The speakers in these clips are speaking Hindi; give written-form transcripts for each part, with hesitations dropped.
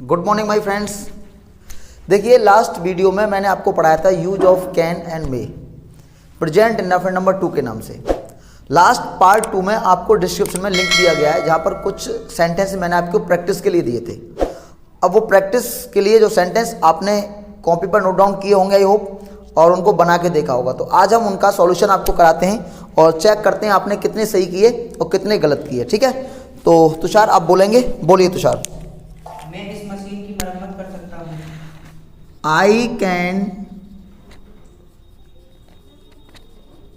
Good morning my friends. देखिए लास्ट वीडियो में मैंने आपको पढ़ाया था use of can and may present indefinite number 2 के नाम से। लास्ट पार्ट 2 में आपको डिस्क्रिप्शन में लिंक दिया गया है जहाँ पर कुछ सेंटेंस मैंने आपको प्रैक्टिस के लिए दिए थे। अब वो प्रैक्टिस के लिए जो सेंटेंस आपने कॉपी पर नोट डाउन किए होंगे आई होप, और उनको बना के देखा होगा। तो आज हम उनका सॉल्यूशन आपको कराते हैं और चेक करते हैं आपने कितने सही किए और कितने गलत किए। ठीक है, तो तुषार आप बोलेंगे, बोलिए तुषार। मैं इस मशीन की मरम्मत कर सकता हूँ। I can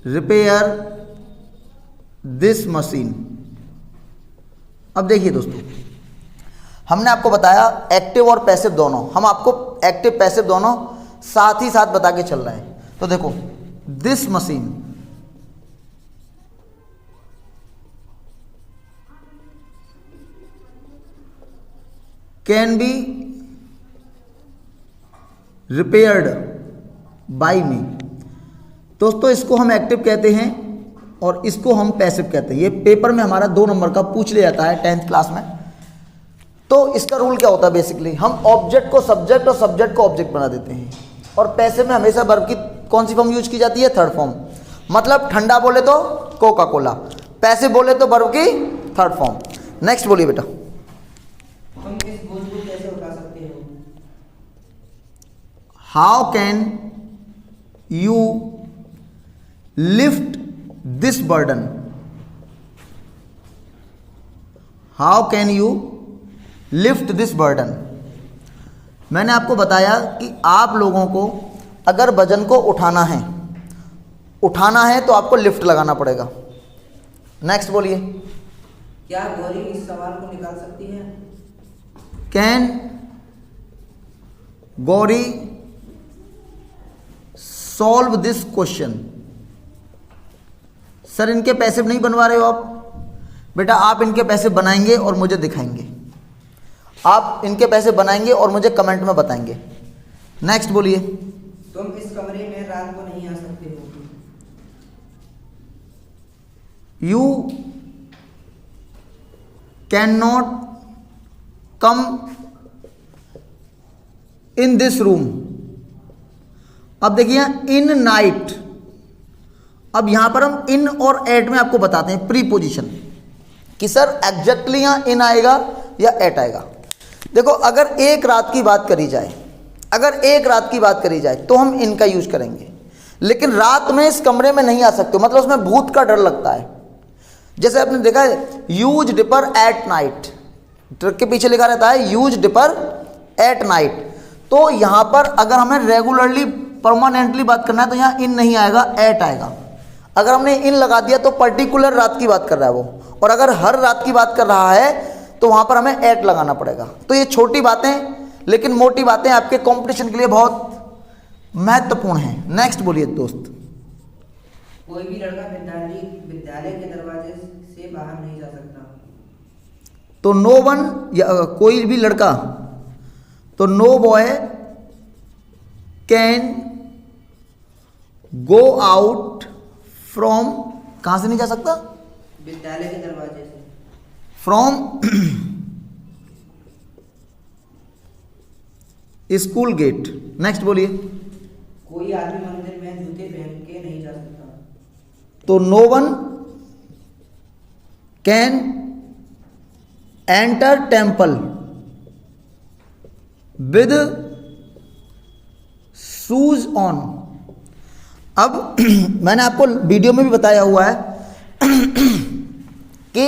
repair this machine. अब देखिए दोस्तों, हमने आपको बताया एक्टिव और पैसिव दोनों, हम आपको एक्टिव पैसिव दोनों साथ ही साथ बता के चल रहे हैं। तो देखो this machine, can be repaired by me. दोस्तों इसको हम एक्टिव कहते हैं और इसको हम पैसिव कहते हैं। ये पेपर में हमारा 2 नंबर का पूछ लिया जाता है 10th क्लास में। तो इसका रूल क्या होता है, बेसिकली हम ऑब्जेक्ट को सब्जेक्ट और सब्जेक्ट को ऑब्जेक्ट बना देते हैं। और पैसिव में हमेशा वर्ब की कौन सी फॉर्म यूज की जाती है, थर्ड फॉर्म। मतलब ठंडा बोले तो कोका कोला, पैसिव बोले तो वर्ब की थर्ड फॉर्म। नेक्स्ट बोलिए बेटा। तुम इस बोझ को कैसे उठा सकते हो? How can you lift this burden. How can you lift this burden. मैंने आपको बताया कि आप लोगों को अगर वजन को उठाना है तो आपको लिफ्ट लगाना पड़ेगा। नेक्स्ट बोलिए। क्या गौरी इस सवाल को निकाल सकती है? Can Gauri solve this question. Sir इनके पैसे नहीं बनवा रहे हो आप? बेटा आप इनके पैसे बनाएंगे और मुझे दिखाएंगे। आप इनके पैसे बनाएंगे और मुझे कमेंट में बताएंगे। नेक्स्ट बोलिए। तुम इस कमरे में रात को नहीं आ सकते हो। You can not come in this room. अब देखिए इन नाइट। अब यहां पर हम इन और एट में आपको बताते हैं प्रीपोजिशन कि सर एग्जैक्टली यहां इन आएगा या एट आएगा। देखो अगर एक रात की बात करी जाए, तो हम इनका यूज करेंगे। लेकिन रात में इस कमरे में नहीं आ सकते, मतलब उसमें भूत का डर लगता है। जैसे आपने देखा है use dipper at night, truck के पीछे लिखा रहता है यूज डिपर एट नाइट। तो यहां पर अगर हमें रेगुलरली परमानेंटली बात करना है तो यहां इन नहीं आएगा, एट आएगा। अगर हमने इन लगा दिया तो पर्टिकुलर रात की बात कर रहा है वो, और अगर हर रात की बात कर रहा है तो वहां पर हमें एट लगाना पड़ेगा। तो ये छोटी बातें लेकिन मोटी बातें आपके कंपटीशन के लिए बहुत महत्वपूर्ण हैं। नेक्स्ट बोलिए दोस्त। कोई भी लड़का विद्यालय के दरवाजे से बाहर नहीं जा सकता। तो नो वन, या कोई भी लड़का, तो no boy can go out from, कहां से नहीं जा सकता? विद्यालय के दरवाजे से। From school gate. नेक्स्ट बोलिए। कोई आदमी मंदिर में जूते पहन के नहीं जा सकता। तो no one can enter temple with shoes on. अब मैंने आपको वीडियो में भी बताया हुआ है कि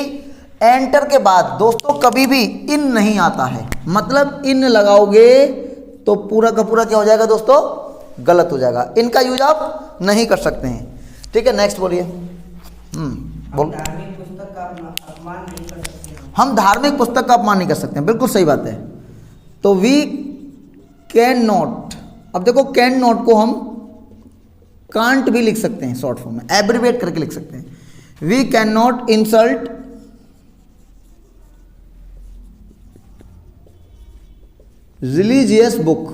एंटर के बाद दोस्तों कभी भी इन नहीं आता है। मतलब इन लगाओगे तो पूरा का पूरा क्या हो जाएगा दोस्तों, गलत हो जाएगा। इनका यूज आप नहीं कर सकते हैं। ठीक है, नेक्स्ट बोलिए। बोल। धार्मिक पुस्तक का अपमान नहीं कर सकते हैं। हम धार्मिक पुस्तक का अपमान नहीं कर सकते हैं, बिल्कुल सही बात है। तो वी कैन नॉट, अब देखो कैन नॉट को हम कांट भी लिख सकते हैं शॉर्ट फॉर्म में, एब्रिविएट करके लिख सकते हैं। We can not insult religious book.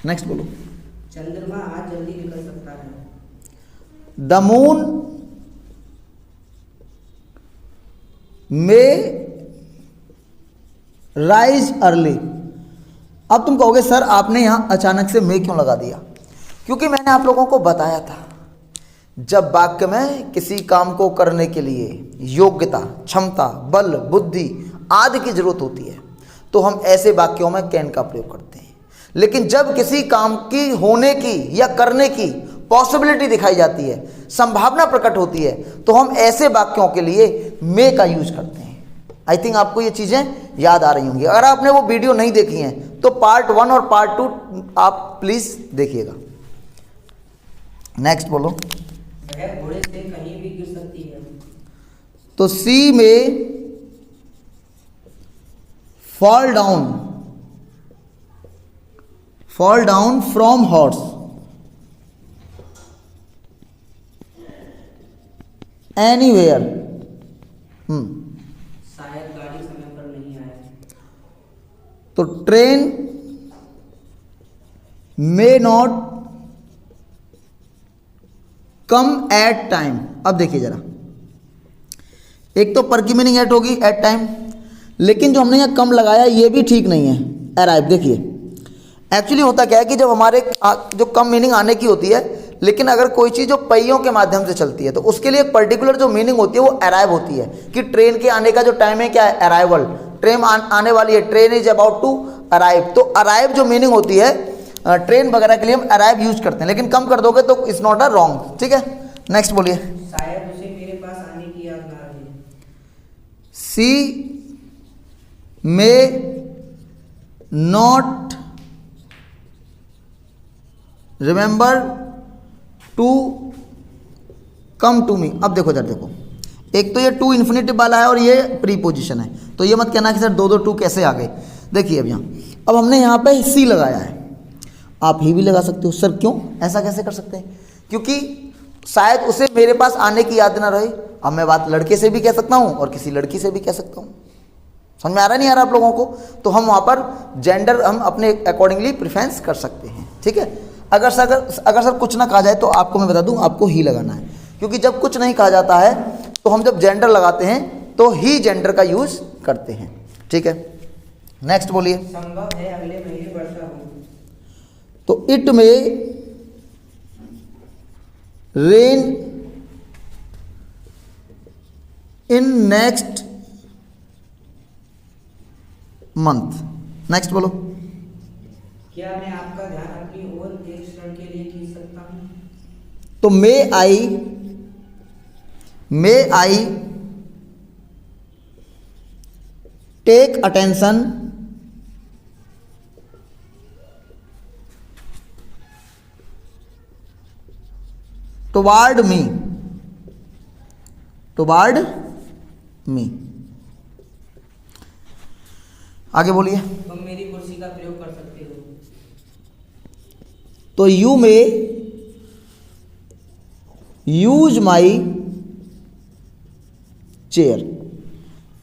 Next बोलो। चंद्रमा आज जल्दी निकल सकता है। The moon may rise early. अब तुम कहोगे सर आपने यहाँ अचानक से मे क्यों लगा दिया? क्योंकि मैंने आप लोगों को बताया था जब वाक्य में किसी काम को करने के लिए योग्यता, क्षमता, बल, बुद्धि आदि की जरूरत होती है तो हम ऐसे वाक्यों में कैन का प्रयोग करते हैं। लेकिन जब किसी काम की होने की या करने की पॉसिबिलिटी दिखाई जाती है, संभावना प्रकट होती है, तो हम ऐसे वाक्यों के लिए मे का यूज करते हैं। आई थिंक आपको ये चीज़ें याद आ रही होंगी। अगर आपने वो वीडियो नहीं देखी हैं तो पार्ट 1 और पार्ट 2 आप प्लीज देखिएगा। नेक्स्ट बोलो। वह घोड़े से कहीं भी गिर सकती है। तो सी में fall down from horse anywhere। शायद गाड़ी समय पर नहीं आए। तो train may not come at time। अब देखिए जरा, एक तो पर की मीनिंग एट होगी एट टाइम, लेकिन जो हमने यहाँ कम लगाया ये भी ठीक नहीं है। अराइव देखिए, एक्चुअली होता क्या है कि जब हमारे जो कम मीनिंग आने की होती है, लेकिन अगर कोई चीज़ जो पहियों के माध्यम से चलती है तो उसके लिए एक पर्टिकुलर जो मीनिंग होती है वो अराइव होती है कि ट्रेन के आने का जो टाइम है क्या है, अराइवल। ट्रेन आने वाली है, train is about to arrive. तो अराइव जो मीनिंग होती है ट्रेन वगैरह के लिए हम अराइव यूज करते हैं, लेकिन कम कर दोगे तो इट्स नॉट अ रॉन्ग। ठीक है, नेक्स्ट बोलिए। शायद उसे मेरे पास आने की याद ना रहे। सी may not remember to come to me। अब देखो जरा, देखो एक तो ये टू इन्फिनेटिव वाला है और ये प्रीपोजिशन है, तो ये मत कहना कि सर दो टू कैसे आ गए। देखिए अब यहाँ, अब हमने यहाँ पे सी लगाया है, आप ही भी लगा सकते हो। सर क्यों, ऐसा कैसे कर सकते हैं? क्योंकि शायद उसे मेरे पास आने की याद ना रहे। अब मैं बात लड़के से भी कह सकता हूँ और किसी लड़की से भी कह सकता हूँ। समझ में आ रहा नहीं आ रहा आप लोगों को? तो हम वहाँ पर जेंडर हम अपने अकॉर्डिंगली प्रेफरेंस कर सकते हैं। ठीक है, अगर सर कुछ ना कहा जाए तो आपको मैं बता दूं, आपको ही लगाना है, क्योंकि जब कुछ नहीं कहा जाता है तो हम जब जेंडर लगाते हैं तो ही जेंडर का यूज करते हैं। ठीक है, नेक्स्ट बोलिए। संभव है अगले महीने वर्षा हो। तो इट में rain in next month. Next बोलो। क्या मैं आपका ध्यान अपनी ओर एक क्षण के लिए खींच सकता हूँ? तो मे आई टेक अटेंशन टुवार्ड मी। आगे बोलिए। तुम मेरी कुर्सी का प्रयोग कर सकते हो। तो you may use my chair.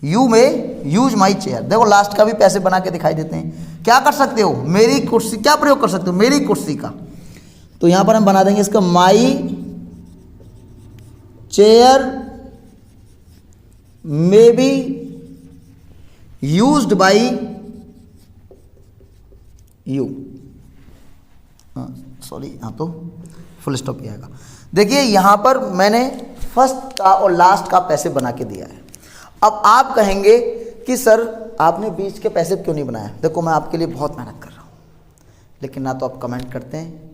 You may use my chair. देखो लास्ट का भी पैसे बना के दिखाई देते हैं। क्या कर सकते हो, मेरी कुर्सी, क्या प्रयोग कर सकते हो, मेरी कुर्सी का। तो यहां पर हम बना देंगे इसका my chair may be used by you. Sorry, यहाँ तो फुल स्टॉप ही आएगा। देखिए यहाँ पर मैंने फर्स्ट का और लास्ट का पैसे बना के दिया है। अब आप कहेंगे कि सर आपने बीच के पैसे क्यों नहीं बनाया? देखो मैं आपके लिए बहुत मेहनत कर रहा हूँ, लेकिन ना तो आप कमेंट करते हैं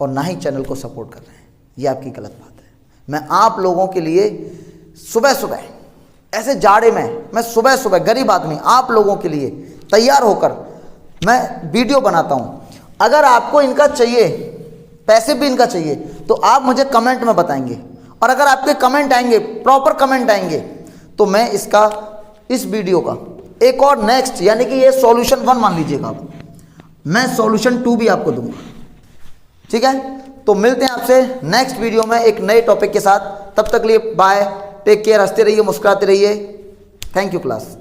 और ना ही चैनल को सपोर्ट कर रहे हैं। ये आपकी गलत बात है। मैं आप लोगों के लिए सुबह सुबह ऐसे जाड़े में, मैं सुबह सुबह गरीब आदमी आप लोगों के लिए तैयार होकर मैं वीडियो बनाता हूँ। अगर आपको इनका चाहिए, पैसे भी इनका चाहिए, तो आप मुझे कमेंट में बताएंगे, और अगर आपके कमेंट आएंगे, प्रॉपर कमेंट आएंगे, तो मैं इस वीडियो का एक और नेक्स्ट, यानी कि ये सॉल्यूशन 1 मान लीजिएगा आप, मैं सॉल्यूशन 2 भी आपको दूंगा। ठीक है, तो मिलते हैं आपसे नेक्स्ट वीडियो में एक नए टॉपिक के साथ। तब तक लिए बाय, टेक केयर, हंसते रहिए, मुस्कुराते रहिए। Thank you class.